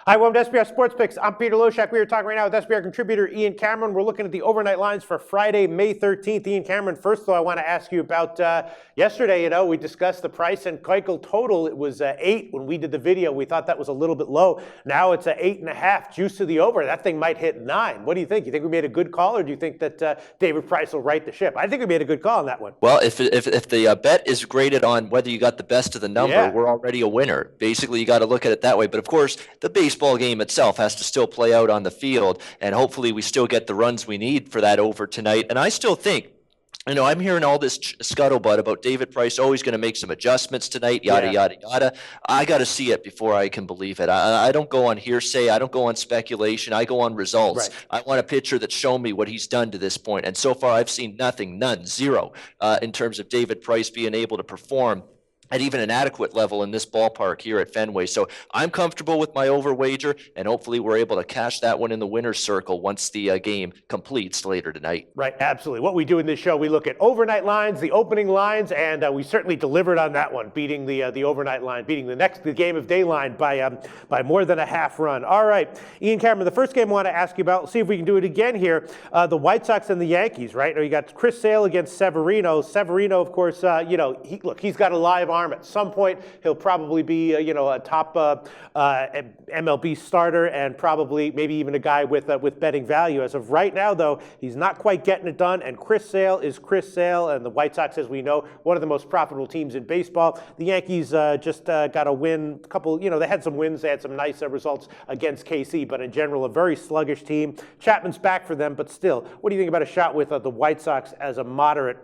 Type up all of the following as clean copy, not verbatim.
Hi, welcome to SBR Sports Picks. I'm Peter Loshak. We are talking right now with SBR contributor Ian Cameron. We're looking at the overnight lines for Friday, May 13th. Ian Cameron, first though, I want to ask you about yesterday. We discussed the price and Keuchel total. It was 8 when we did the video. We thought that was a little bit low. Now it's 8.5, juice to the over. That thing might hit 9. What do you think? You think we made a good call, or do you think that David Price will right the ship? I think we made a good call on that one. Well, if the bet is graded on whether you got the best of the number, we're already a winner. Basically, you got to look at it that way. But of course, the baseball game itself has to still play out on the field, and hopefully we still get the runs we need for that over tonight. And I still think, I'm hearing all this scuttlebutt about David Price always going to make some adjustments tonight, yada, yada. I got to see it before I can believe it. I don't go on hearsay. I don't go on speculation. I go on results. Right. I want a pitcher that's shown me what he's done to this point. And so far, I've seen nothing, none, zero, in terms of David Price being able to perform at even an adequate level in this ballpark here at Fenway. So I'm comfortable with my over wager, and hopefully we're able to cash that one in the winner's circle once the game completes later tonight. Right, absolutely. What we do in this show, we look at overnight lines, the opening lines, and we certainly delivered on that one, beating the overnight line, beating the game of day line by more than a half run. All right, Ian Cameron, the first game I want to ask you about, see if we can do it again here, the White Sox and the Yankees, right? You got Chris Sale against Severino. Severino, of course, he's got a live arm. At some point, he'll probably be, a top MLB starter and probably maybe even a guy with betting value. As of right now, though, he's not quite getting it done. And Chris Sale is Chris Sale, and the White Sox, as we know, one of the most profitable teams in baseball. The Yankees just got a win. A couple, they had some wins. They had some nice results against KC, but in general, a very sluggish team. Chapman's back for them, but still, what do you think about a shot with the White Sox as a moderate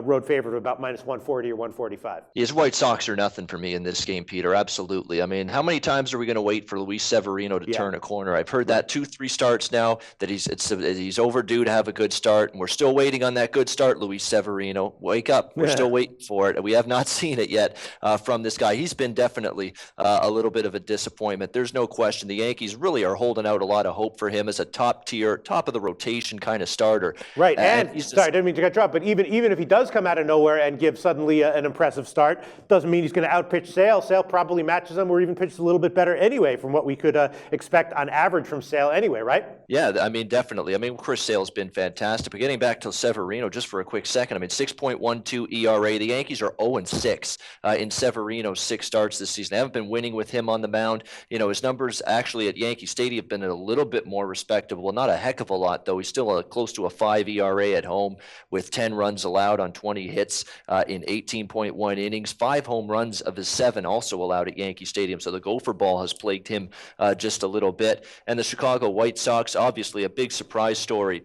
road favorite of about minus 140 or 145? Yes, White Sox are nothing for me in this game, Peter. Absolutely. I mean, how many times are we going to wait for Luis Severino to turn a corner? I've heard that 2-3 starts now, that he's overdue to have a good start, and we're still waiting on that good start, Luis Severino. Wake up. We're still waiting for it. We have not seen it yet from this guy. He's been definitely a little bit of a disappointment. There's no question. The Yankees really are holding out a lot of hope for him as a top-tier, top-of-the-rotation kind of starter. Right, and sorry, I didn't mean to get dropped, but even if he does come out of nowhere and give suddenly an impressive start, doesn't mean he's going to outpitch Sale. Sale probably matches him or even pitches a little bit better anyway from what we could expect on average from Sale anyway, right? Yeah, I mean, definitely. I mean, Chris Sale's been fantastic. But getting back to Severino just for a quick second, I mean, 6.12 ERA. The Yankees are 0-6 in Severino's 6 starts this season. They haven't been winning with him on the mound. His numbers actually at Yankee Stadium have been a little bit more respectable. Not a heck of a lot, though. He's still close to a 5 ERA at home with 10 runs allowed on 20 hits in 18.1 innings. 5 home runs of his 7 also allowed at Yankee Stadium. So the gopher ball has plagued him just a little bit. And the Chicago White Sox, obviously a big surprise story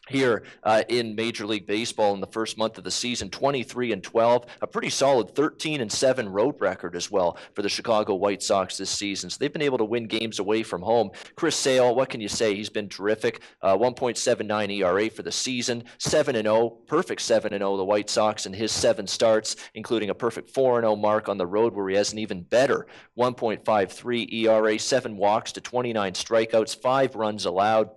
here in Major League Baseball in the first month of the season, 23-12, a pretty solid 13-7 road record as well for the Chicago White Sox this season. So they've been able to win games away from home. Chris Sale, what can you say? He's been terrific. 1.79 ERA for the season, 7-0, perfect 7-0. The White Sox in his 7 starts, including a perfect 4-0 mark on the road where he has an even better 1.53 ERA, 7 walks to 29 strikeouts, 5 runs allowed.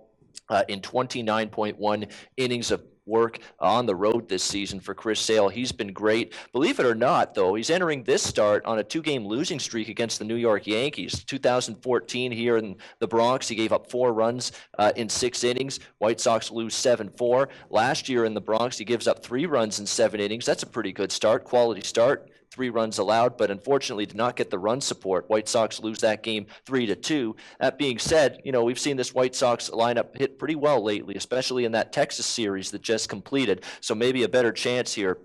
In 29.1 innings of work on the road this season for Chris Sale. He's been great. Believe it or not, though, he's entering this start on a 2-game losing streak against the New York Yankees. 2014 here in the Bronx, he gave up 4 runs in 6 innings. White Sox lose 7-4. Last year in the Bronx, he gives up 3 runs in 7 innings. That's a pretty good start, quality start. 3 runs allowed, but unfortunately did not get the run support. White Sox lose that game 3-2. That being said, we've seen this White Sox lineup hit pretty well lately, especially in that Texas series that just completed. So maybe a better chance here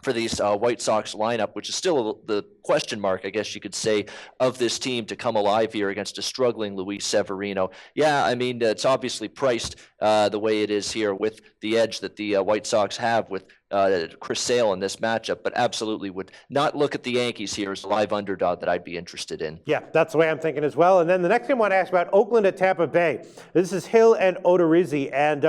for these White Sox lineup, which is still the question mark, I guess you could say, of this team to come alive here against a struggling Luis Severino. Yeah, I mean, it's obviously priced the way it is here with the edge that the White Sox have with Chris Sale in this matchup, but absolutely would not look at the Yankees here as a live underdog that I'd be interested in. Yeah, that's the way I'm thinking as well. And then the next game I want to ask about, Oakland at Tampa Bay. This is Hill and Odorizzi. And,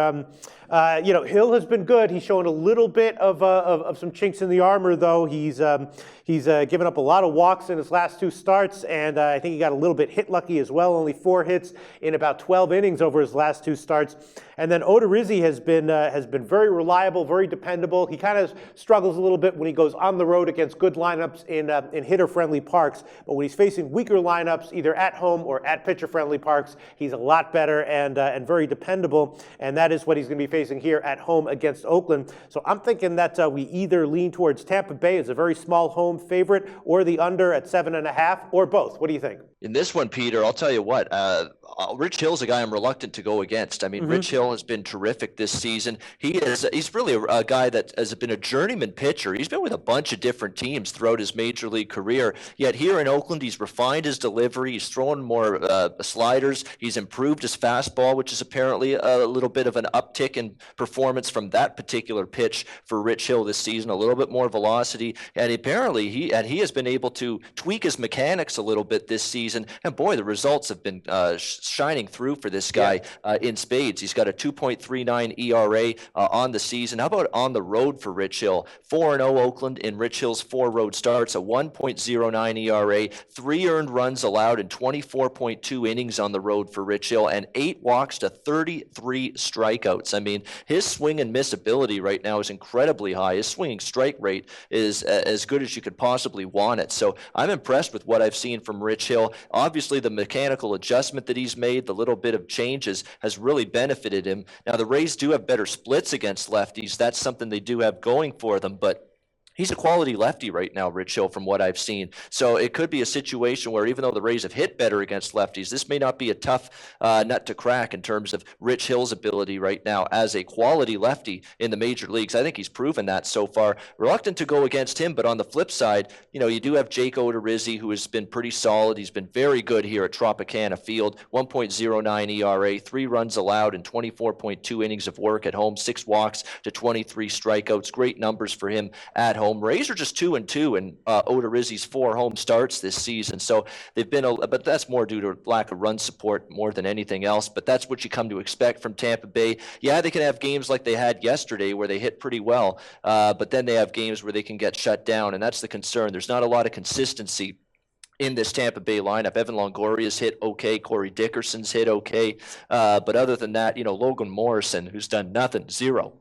Hill has been good. He's shown a little bit of some chinks in the armor, though. He's given up a lot of walks in his last 2 starts, and I think he got a little bit hit lucky as well. Only 4 hits in about 12 innings over his last 2 starts. And then Odorizzi has been very reliable, very dependable. He kind of struggles a little bit when he goes on the road against good lineups in hitter-friendly parks. But when he's facing weaker lineups, either at home or at pitcher-friendly parks, he's a lot better and very dependable. And that is what he's going to be facing here at home against Oakland. So I'm thinking that we either lean towards Tampa Bay as a very small home favorite, or the under at 7.5, or both. What do you think? In this one, Peter, I'll tell you what, Rich Hill's a guy I'm reluctant to go against. I mean, Rich Hill has been terrific this season. He's really a guy that has been a journeyman pitcher. He's been with a bunch of different teams throughout his major league career. Yet here in Oakland, he's refined his delivery. He's thrown more sliders. He's improved his fastball, which is apparently a little bit of an uptick in performance from that particular pitch for Rich Hill this season. A little bit more velocity, and apparently he has been able to tweak his mechanics a little bit this season. And boy, the results have been shining through for this guy in spades. He's got a 2.39 ERA on the season. How about on the road for Rich Hill? 4-0 Oakland in Rich Hill's 4 road starts, a 1.09 ERA, 3 earned runs allowed in 24.2 innings on the road for Rich Hill, and 8 walks to 33 strikeouts. I mean, his swing and miss ability right now is incredibly high. His swinging strike rate is as good as you could possibly want it. So I'm impressed with what I've seen from Rich Hill. Obviously, the mechanical adjustment that he's made, the little bit of changes, has really benefited him. Now, the Rays do have better splits against lefties. That's something they do have going for them, but he's a quality lefty right now, Rich Hill, from what I've seen. So it could be a situation where even though the Rays have hit better against lefties, this may not be a tough nut to crack in terms of Rich Hill's ability right now as a quality lefty in the major leagues. I think he's proven that so far. Reluctant to go against him, but on the flip side, you do have Jake Odorizzi, who has been pretty solid. He's been very good here at Tropicana Field, 1.09 ERA, 3 runs allowed in 24.2 innings of work at home, 6 walks to 23 strikeouts. Great numbers for him at home. Rays are just 2-2 in Odorizzi's 4 home starts this season. So they've been, but that's more due to lack of run support more than anything else. But that's what you come to expect from Tampa Bay. Yeah, they can have games like they had yesterday where they hit pretty well, but then they have games where they can get shut down, and that's the concern. There's not a lot of consistency in this Tampa Bay lineup. Evan Longoria's hit okay. Corey Dickerson's hit okay. But other than that, Logan Morrison, who's done nothing, 0.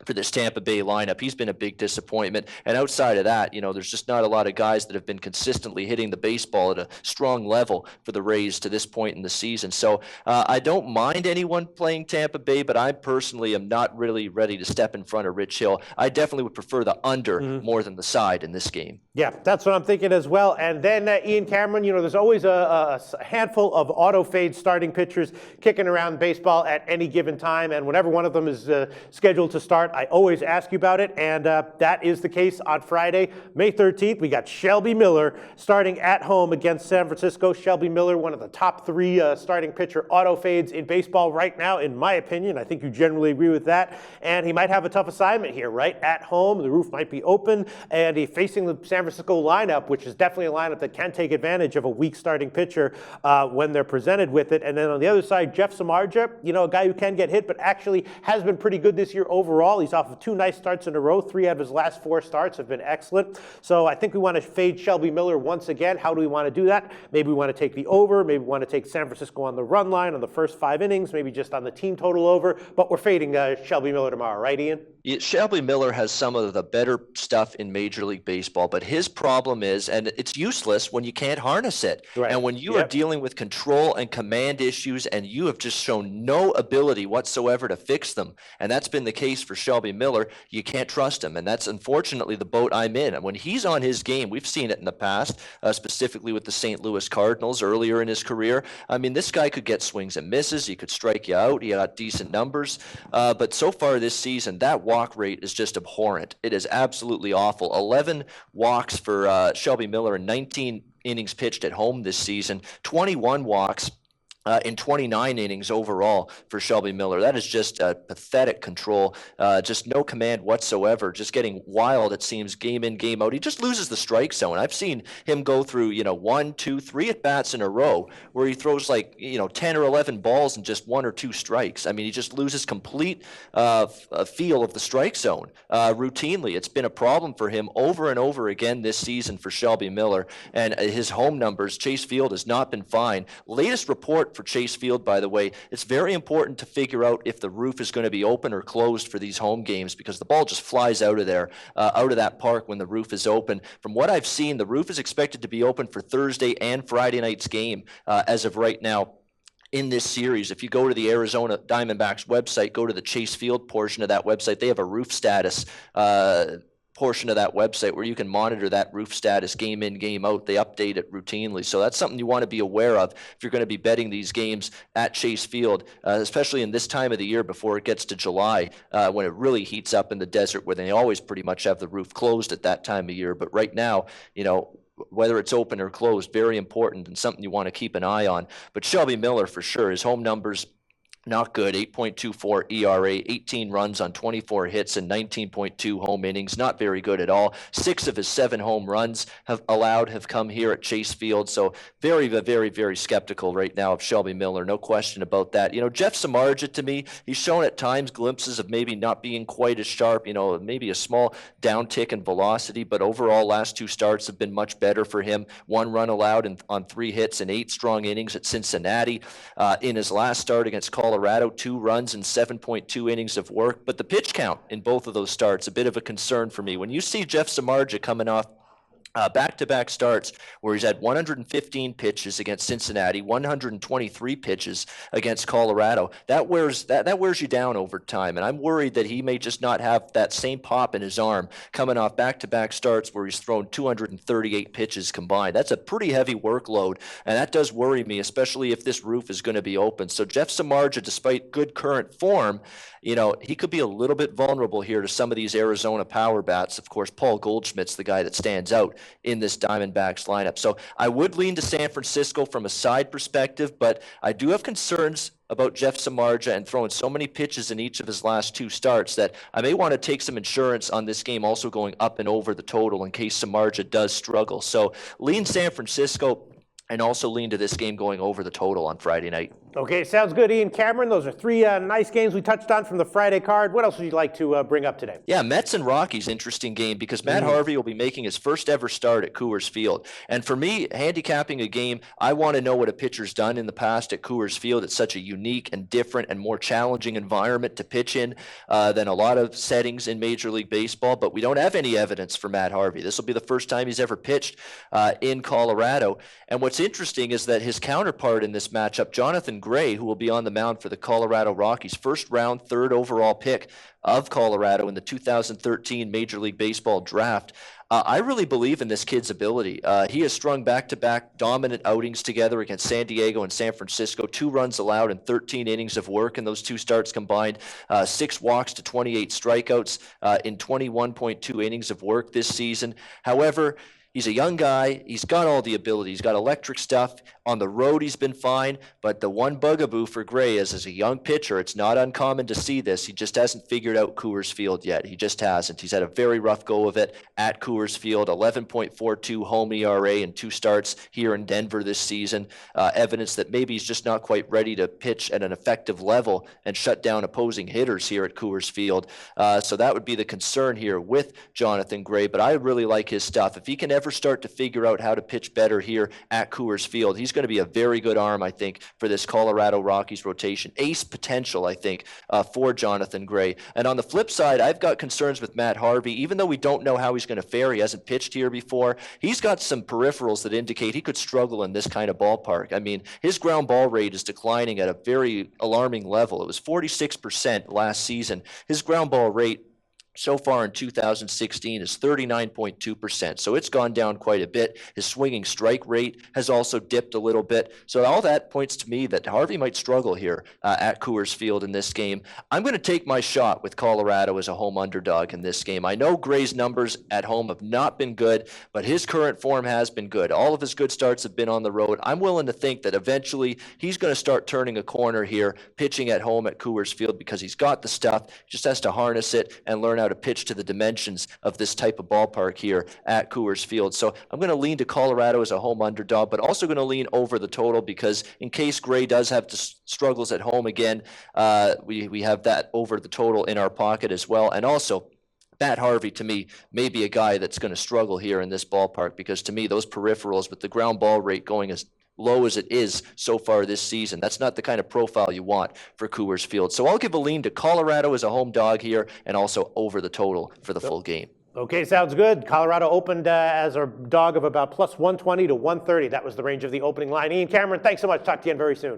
For this Tampa Bay lineup. He's been a big disappointment. And outside of that, there's just not a lot of guys that have been consistently hitting the baseball at a strong level for the Rays to this point in the season. So I don't mind anyone playing Tampa Bay, but I personally am not really ready to step in front of Rich Hill. I definitely would prefer the under more than the side in this game. Yeah, that's what I'm thinking as well. And then Ian Cameron, there's always a handful of auto-fade starting pitchers kicking around baseball at any given time. And whenever one of them is scheduled to start, I always ask you about it, and that is the case on Friday, May 13th. We got Shelby Miller starting at home against San Francisco. Shelby Miller, one of the top 3 starting pitcher auto fades in baseball right now, in my opinion. I think you generally agree with that. And he might have a tough assignment here, right? At home, the roof might be open, and he's facing the San Francisco lineup, which is definitely a lineup that can take advantage of a weak starting pitcher when they're presented with it. And then on the other side, Jeff Samardzija, a guy who can get hit, but actually has been pretty good this year overall. He's off of 2 nice starts in a row. 3 out of his last 4 starts have been excellent. So I think we want to fade Shelby Miller once again. How do we want to do that? Maybe we want to take the over. Maybe we want to take San Francisco on the run line on the first 5 innings. Maybe just on the team total over. But we're fading Shelby Miller tomorrow, right, Ian? Shelby Miller has some of the better stuff in Major League Baseball, but his problem is, and it's useless when you can't harness it. Right. And when you are dealing with control and command issues, and you have just shown no ability whatsoever to fix them, and that's been the case for Shelby Miller, you can't trust him. And that's unfortunately the boat I'm in. And when he's on his game, we've seen it in the past, specifically with the St. Louis Cardinals earlier in his career. I mean, this guy could get swings and misses. He could strike you out. He got decent numbers. But so far this season, that walk rate is just abhorrent. It is absolutely awful. 11 walks for Shelby Miller in 19 innings pitched at home this season, 21 walks in 29 innings overall for Shelby Miller. That is just pathetic control, just no command whatsoever, just getting wild, it seems, game in, game out. He just loses the strike zone. I've seen him go through, 1, 2, 3 at-bats in a row where he throws 10 or 11 balls and just 1 or 2 strikes. I mean, he just loses complete feel of the strike zone routinely. It's been a problem for him over and over again this season for Shelby Miller. And his home numbers, Chase Field has not been fine. Latest report for Chase Field, by the way, it's very important to figure out if the roof is going to be open or closed for these home games, because the ball just flies out of there, out of that park when the roof is open. From what I've seen, the roof is expected to be open for Thursday and Friday night's game as of right now in this series. If you go to the Arizona Diamondbacks website, go to the Chase Field portion of that website, they have a roof status portion of that website where you can monitor that roof status game in, game out. They update it routinely. So that's something you want to be aware of if you're going to be betting these games at Chase Field, especially in this time of the year before it gets to July, when it really heats up in the desert, where they always pretty much have the roof closed at that time of year. But right now, whether it's open or closed, very important and something you want to keep an eye on. But Shelby Miller, for sure, his home numbers, not good. 8.24 ERA, 18 runs on 24 hits and 19.2 home innings. Not very good at all. 6 of his 7 home runs have come here at Chase Field. So very, very, very skeptical right now of Shelby Miller. No question about that. Jeff Samardzija, to me, he's shown at times glimpses of maybe not being quite as sharp, maybe a small downtick in velocity, but overall last 2 starts have been much better for him. 1 run allowed on 3 hits and 8 strong innings at Cincinnati. In his last start against Colorado, 2 runs and 7.2 innings of work. But the pitch count in both of those starts, a bit of a concern for me. When you see Jeff Samardzija coming off back-to-back starts where he's had 115 pitches against Cincinnati, 123 pitches against Colorado, that wears you down over time. And I'm worried that he may just not have that same pop in his arm coming off back-to-back starts where he's thrown 238 pitches combined. That's a pretty heavy workload, and that does worry me, especially if this roof is going to be open. So Jeff Samardzija, despite good current form, he could be a little bit vulnerable here to some of these Arizona power bats. Of course, Paul Goldschmidt's the guy that stands out in this Diamondbacks lineup. So I would lean to San Francisco from a side perspective, but I do have concerns about Jeff Samardzija and throwing so many pitches in each of his last 2 starts that I may want to take some insurance on this game also going up and over the total in case Samardzija does struggle. So lean San Francisco and also lean to this game going over the total on Friday night. Okay, sounds good, Ian Cameron. Those are 3 nice games we touched on from the Friday card. What else would you like to bring up today? Yeah, Mets and Rockies, interesting game because Matt Harvey will be making his first ever start at Coors Field. And for me, handicapping a game, I want to know what a pitcher's done in the past at Coors Field. It's such a unique and different and more challenging environment to pitch in than a lot of settings in Major League Baseball. But we don't have any evidence for Matt Harvey. This will be the first time he's ever pitched in Colorado. And what's interesting is that his counterpart in this matchup, Jonathan Gray, who will be on the mound for the Colorado Rockies, first round, 3rd overall pick of Colorado in the 2013 Major League Baseball draft. I really believe in this kid's ability. He has strung back-to-back dominant outings together against San Diego and San Francisco, 2 runs allowed and 13 innings of work in those 2 starts combined, 6 walks to 28 strikeouts in 21.2 innings of work this season. However, he's a young guy. He's got all the ability. He's got electric stuff. On the road, he's been fine. But the one bugaboo for Gray is, as a young pitcher, it's not uncommon to see this. He just hasn't figured out Coors Field yet. He just hasn't. He's had a very rough go of it at Coors Field. 11.42 home ERA in 2 starts here in Denver this season. Evidence that maybe he's just not quite ready to pitch at an effective level and shut down opposing hitters here at Coors Field. So that would be the concern here with Jonathan Gray. But I really like his stuff. If he can ever start to figure out how to pitch better here at Coors Field, he's going to be a very good arm, I think, for this Colorado Rockies rotation. Ace potential, I think, for Jonathan Gray. And on the flip side, I've got concerns with Matt Harvey. Even though we don't know how he's going to fare, he hasn't pitched here before, he's got some peripherals that indicate he could struggle in this kind of ballpark. I mean, his ground ball rate is declining at a very alarming level. It was 46% last season. His ground ball rate so far in 2016 is 39.2%. So it's gone down quite a bit. His swinging strike rate has also dipped a little bit. So all that points to me that Harvey might struggle here at Coors Field in this game. I'm going to take my shot with Colorado as a home underdog in this game. I know Gray's numbers at home have not been good, but his current form has been good. All of his good starts have been on the road. I'm willing to think that eventually he's going to start turning a corner here, pitching at home at Coors Field, because he's got the stuff, just has to harness it and learn how to pitch to the dimensions of this type of ballpark here at Coors Field. So I'm going to lean to Colorado as a home underdog, but also going to lean over the total because in case Gray does have struggles at home again, we have that over the total in our pocket as well. And also, Matt Harvey, to me, may be a guy that's going to struggle here in this ballpark because, to me, those peripherals with the ground ball rate going as low as it is so far this season. That's not the kind of profile you want for Coors Field. So I'll give a lean to Colorado as a home dog here and also over the total for the full game. Okay, sounds good. Colorado opened as a dog of about plus 120 to 130. That was the range of the opening line. Ian Cameron, thanks so much. Talk to you again very soon.